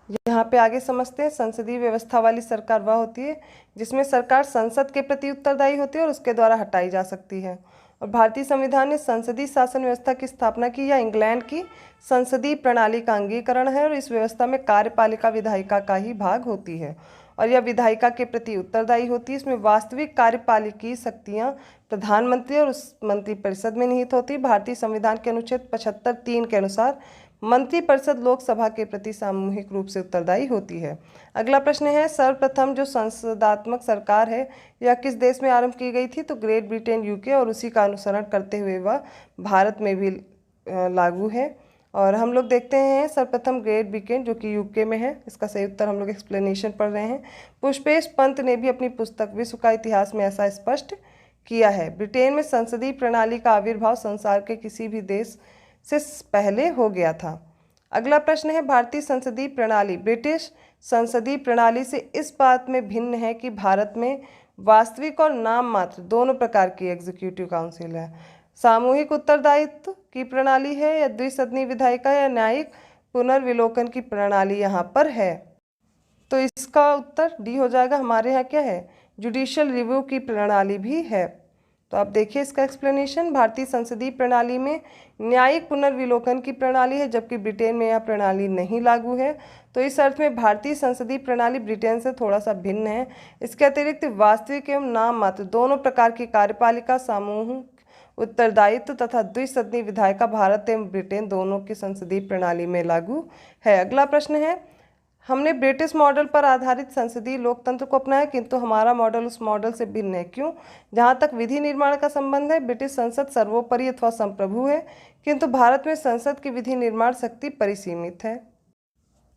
यहाँ पे आगे समझते हैं, संसदीय व्यवस्था वाली सरकार वह होती है जिसमें सरकार संसद के प्रति उत्तरदायी होती है और उसके द्वारा हटाई जा सकती है। और भारतीय संविधान ने संसदीय शासन व्यवस्था की स्थापना की या इंग्लैंड की संसदीय प्रणाली का अंगीकरण है और इस व्यवस्था में कार्यपालिका विधायिका का ही भाग होती है और यह विधायिका के प्रति उत्तरदायी होती है। इसमें वास्तविक कार्यपालिकीय शक्तियाँ प्रधानमंत्री और उस मंत्रिपरिषद में निहित होती है। भारतीय संविधान के अनुच्छेद 75(3) के अनुसार मंत्रिपरिषद लोकसभा के प्रति सामूहिक रूप से उत्तरदायी होती है। अगला प्रश्न है, सर्वप्रथम जो संसदात्मक सरकार है यह किस देश में आरंभ की गई थी? तो ग्रेट ब्रिटेन, यूके, और उसी का अनुसरण करते हुए वह भारत में भी लागू है। और हम लोग देखते हैं सर्वप्रथम ग्रेट ब्रिटेन जो कि यूके में है, इसका सही उत्तर हम लोग एक्सप्लेनेशन पढ़ रहे हैं। पुष्पेश पंत ने भी अपनी पुस्तक विश्व का इतिहास में ऐसा स्पष्ट किया है। ब्रिटेन में संसदीय प्रणाली का आविर्भाव संसार के किसी भी देश से पहले हो गया था। अगला प्रश्न है, भारतीय संसदीय प्रणाली ब्रिटिश संसदीय प्रणाली से इस बात में भिन्न है कि भारत में वास्तविक और नाम मात्र दोनों प्रकार की एग्जीक्यूटिव काउंसिल है। सामूहिक उत्तरदायित्व की प्रणाली है या द्विसदनीय विधायिका या न्यायिक पुनर्विलोकन की प्रणाली यहाँ पर है? तो इसका उत्तर डी हो जाएगा। हमारे यहाँ क्या है, जुडिशियल रिव्यू की प्रणाली भी है। तो आप देखिए इसका एक्सप्लेनेशन, भारतीय संसदीय प्रणाली में न्यायिक पुनर्विलोकन की प्रणाली है जबकि ब्रिटेन में यह प्रणाली नहीं लागू है। तो इस अर्थ में भारतीय संसदीय प्रणाली ब्रिटेन से थोड़ा सा भिन्न है। इसके अतिरिक्त वास्तविक एवं नाम मात्र दोनों प्रकार की कार्यपालिका, सामूहिक उत्तरदायित्व तथा द्विसदनीय विधायिका भारत एवं ब्रिटेन दोनों की संसदीय प्रणाली में लागू है। अगला प्रश्न है, हमने ब्रिटिश मॉडल पर आधारित संसदीय लोकतंत्र को अपनाया, किंतु हमारा मॉडल उस मॉडल से भिन्न है। क्यों? जहाँ तक विधि निर्माण का संबंध है, ब्रिटिश संसद सर्वोपरि अथवा संप्रभु है, किंतु भारत में संसद की विधि निर्माण शक्ति परिसीमित है।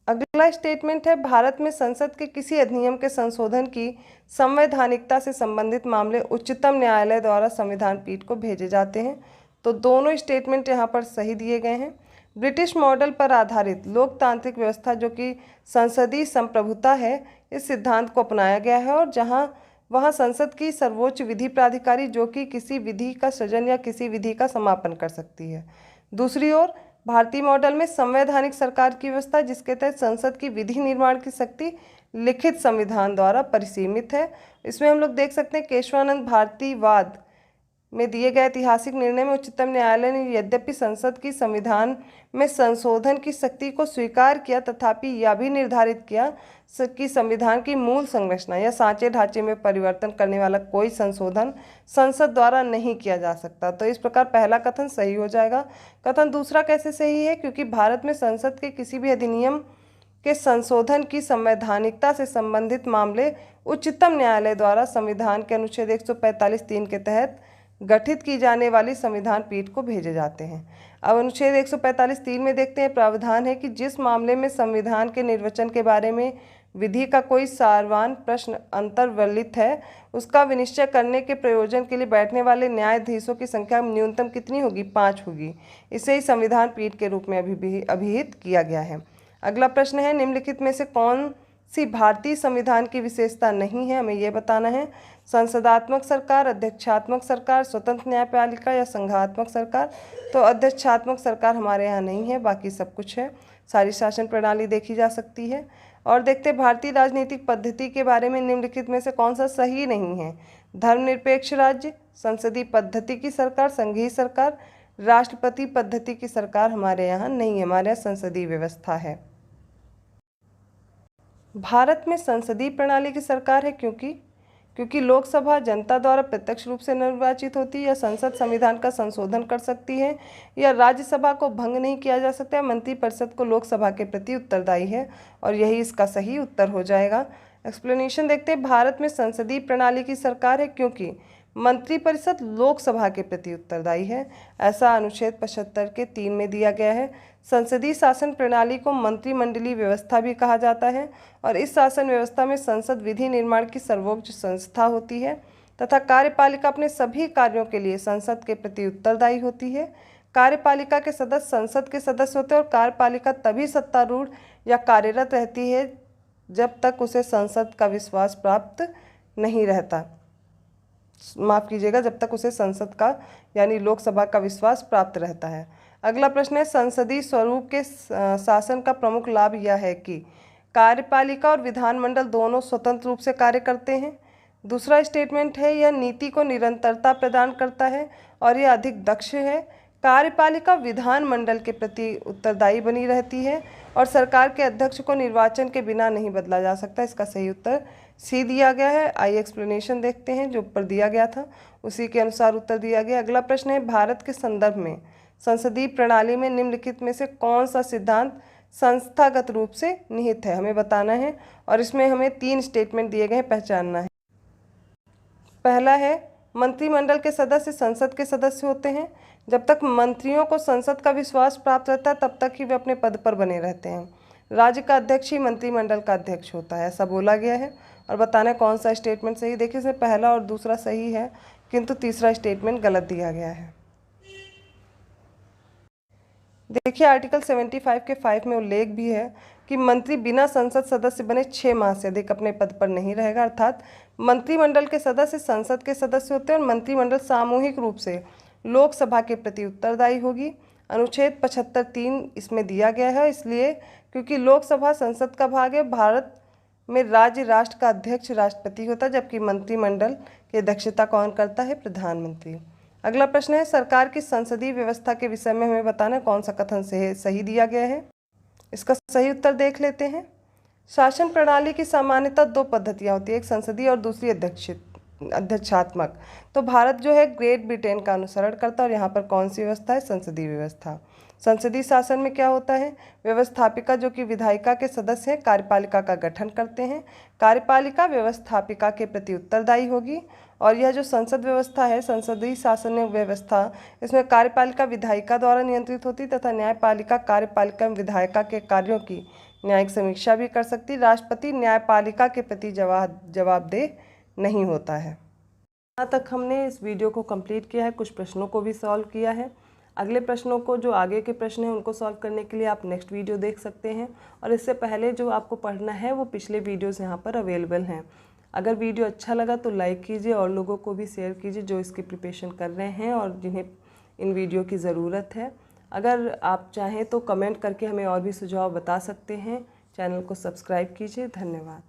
अगला स्टेटमेंट है, भारत में संसद के किसी अधिनियम के संशोधन की संवैधानिकता से संबंधित मामले उच्चतम न्यायालय द्वारा संविधान पीठ को भेजे जाते हैं। तो दोनों स्टेटमेंट यहाँ पर सही दिए गए हैं। ब्रिटिश मॉडल पर आधारित लोकतांत्रिक व्यवस्था जो कि संसदीय संप्रभुता है, इस सिद्धांत को अपनाया गया है और वहाँ संसद की सर्वोच्च विधि प्राधिकारी जो कि किसी विधि का सृजन या किसी विधि का समापन कर सकती है। दूसरी ओर भारतीय मॉडल में संवैधानिक सरकार की व्यवस्था जिसके तहत संसद की विधि निर्माण की शक्ति लिखित संविधान द्वारा परिसीमित है। इसमें हम लोग देख सकते हैं केशवानंद भारतीवाद में दिए गए ऐतिहासिक निर्णय में उच्चतम न्यायालय ने यद्यपि संसद की संविधान में संशोधन की शक्ति को स्वीकार किया, तथापि यह भी निर्धारित किया कि संविधान की मूल संरचना या सांचे ढांचे में परिवर्तन करने वाला कोई संशोधन संसद द्वारा नहीं किया जा सकता। तो इस प्रकार पहला कथन सही हो जाएगा। कथन दूसरा कैसे सही है? क्योंकि भारत में संसद के किसी भी अधिनियम के संशोधन की संवैधानिकता से संबंधित मामले उच्चतम न्यायालय द्वारा संविधान के अनुच्छेद 145(3) के तहत गठित की जाने वाली संविधान पीठ को भेजे जाते हैं। अब अनुच्छेद 145(3) में देखते हैं, प्रावधान है कि जिस मामले में संविधान के निर्वचन के बारे में विधि का कोई सारवान प्रश्न अंतर्वलित है, उसका विनिश्चय करने के प्रयोजन के लिए बैठने वाले न्यायाधीशों की संख्या न्यूनतम कितनी होगी? 5 होगी। इसे ही संविधान पीठ के रूप में अभिहित किया गया है। अगला प्रश्न है, निम्नलिखित में से कौन सी भारतीय संविधान की विशेषता नहीं है? हमें यह बताना है। संसदात्मक सरकार, अध्यक्षात्मक सरकार, स्वतंत्र न्यायपालिका या संघात्मक सरकार? तो अध्यक्षात्मक सरकार हमारे यहाँ नहीं है, बाकी सब कुछ है। सारी शासन प्रणाली देखी जा सकती है। और देखते हैं भारतीय राजनीतिक पद्धति के बारे में निम्नलिखित में से कौन सा सही नहीं है? धर्मनिरपेक्ष राज्य, संसदीय पद्धति की सरकार, संघीय सरकार, राष्ट्रपति पद्धति की सरकार हमारे यहाँ नहीं है, हमारे यहाँ संसदीय व्यवस्था है। भारत में संसदीय प्रणाली की सरकार है क्योंकि लोकसभा जनता द्वारा प्रत्यक्ष रूप से निर्वाचित होती है, या संसद संविधान का संशोधन कर सकती है, या राज्यसभा को भंग नहीं किया जा सकता है, मंत्रिपरिषद को लोकसभा के प्रति उत्तरदायी है, और यही इसका सही उत्तर हो जाएगा। एक्सप्लेनेशन देखते हैं, भारत में संसदीय प्रणाली की सरकार है क्योंकि मंत्रिपरिषद लोकसभा के प्रति उत्तरदायी है, ऐसा अनुच्छेद 75 के 3 में दिया गया है। संसदीय शासन प्रणाली को मंत्रिमंडलीय व्यवस्था भी कहा जाता है, और इस शासन व्यवस्था में संसद विधि निर्माण की सर्वोच्च संस्था होती है तथा कार्यपालिका अपने सभी कार्यों के लिए संसद के प्रति उत्तरदायी होती है। कार्यपालिका के सदस्य संसद के सदस्य होते हैं, और कार्यपालिका तभी सत्तारूढ़ या कार्यरत रहती है जब तक उसे संसद का विश्वास प्राप्त नहीं रहता। माफ़ कीजिएगा, जब तक उसे संसद का यानी लोकसभा का विश्वास प्राप्त रहता है। अगला प्रश्न है, संसदीय स्वरूप के शासन का प्रमुख लाभ यह है कि कार्यपालिका और विधानमंडल दोनों स्वतंत्र रूप से कार्य करते हैं। दूसरा स्टेटमेंट है, यह नीति को निरंतरता प्रदान करता है और यह अधिक दक्ष है। कार्यपालिका विधानमंडल के प्रति उत्तरदायी बनी रहती है और सरकार के अध्यक्ष को निर्वाचन के बिना नहीं बदला जा सकता। इसका सही उत्तर सी दिया गया है। आइए एक्सप्लेनेशन देखते हैं, जो ऊपर दिया गया था उसी के अनुसार उत्तर दिया गया। अगला प्रश्न है, भारत के संदर्भ में संसदीय प्रणाली में निम्नलिखित में से कौन सा सिद्धांत संस्थागत रूप से निहित है? हमें बताना है, और इसमें हमें 3 स्टेटमेंट दिए गए हैं, पहचानना है। पहला है, मंत्रिमंडल के सदस्य संसद के सदस्य होते हैं। जब तक मंत्रियों को संसद का विश्वास प्राप्त रहता है तब तक ही वे अपने पद पर बने रहते हैं। राज्य का अध्यक्ष ही मंत्रिमंडल का अध्यक्ष होता है, ऐसा बोला गया है। और बताना है कौन सा स्टेटमेंट सही। देखिए, इसमें पहला और दूसरा सही है, किंतु तीसरा स्टेटमेंट गलत दिया गया है। देखिए, आर्टिकल 75 के 5 में उल्लेख भी है कि मंत्री बिना संसद सदस्य बने 6 माह से अधिक अपने पद पर नहीं रहेगा। अर्थात मंत्रिमंडल के सदस्य संसद के सदस्य होते हैं और मंत्रिमंडल सामूहिक रूप से लोकसभा के प्रति उत्तरदायी होगी। अनुच्छेद 75(3) इसमें दिया गया है, इसलिए क्योंकि लोकसभा संसद का भाग है। भारत में राज्य राष्ट्र का अध्यक्ष राष्ट्रपति होता है, जबकि मंत्रिमंडल की अध्यक्षता कौन करता है? प्रधानमंत्री। अगला प्रश्न है, सरकार की संसदीय व्यवस्था के विषय में हमें बताना है कौन सा कथन सही दिया गया है। इसका सही उत्तर देख लेते हैं। शासन प्रणाली की सामान्यतः 2 पद्धतियाँ होती है, एक संसदीय और दूसरी अध्यक्षात्मक। तो भारत जो है ग्रेट ब्रिटेन का अनुसरण करता है, और यहाँ पर कौन सी व्यवस्था है? संसदीय व्यवस्था। संसदीय शासन में क्या होता है? व्यवस्थापिका जो कि विधायिका के सदस्य हैं कार्यपालिका का गठन करते हैं। कार्यपालिका व्यवस्थापिका के प्रति उत्तरदायी होगी। और यह जो संसद व्यवस्था है, संसदीय शासन व्यवस्था, इसमें कार्यपालिका विधायिका द्वारा नियंत्रित होती तथा न्यायपालिका कार्यपालिका में विधायिका के कार्यों की न्यायिक समीक्षा भी कर सकती। राष्ट्रपति न्यायपालिका के प्रति जवाबदेह नहीं होता है। यहाँ तक हमने इस वीडियो को कंप्लीट किया है, कुछ प्रश्नों को भी सॉल्व किया है। अगले प्रश्नों को, जो आगे के प्रश्न हैं, उनको सॉल्व करने के लिए आप नेक्स्ट वीडियो देख सकते हैं। और इससे पहले जो आपको पढ़ना है वो पिछले वीडियोस यहाँ पर अवेलेबल हैं। अगर वीडियो अच्छा लगा तो लाइक कीजिए और लोगों को भी शेयर कीजिए जो इसकी प्रिपरेशन कर रहे हैं और जिन्हें इन वीडियो की ज़रूरत है। अगर आप चाहें तो कमेंट करके हमें और भी सुझाव बता सकते हैं। चैनल को सब्सक्राइब कीजिए। धन्यवाद।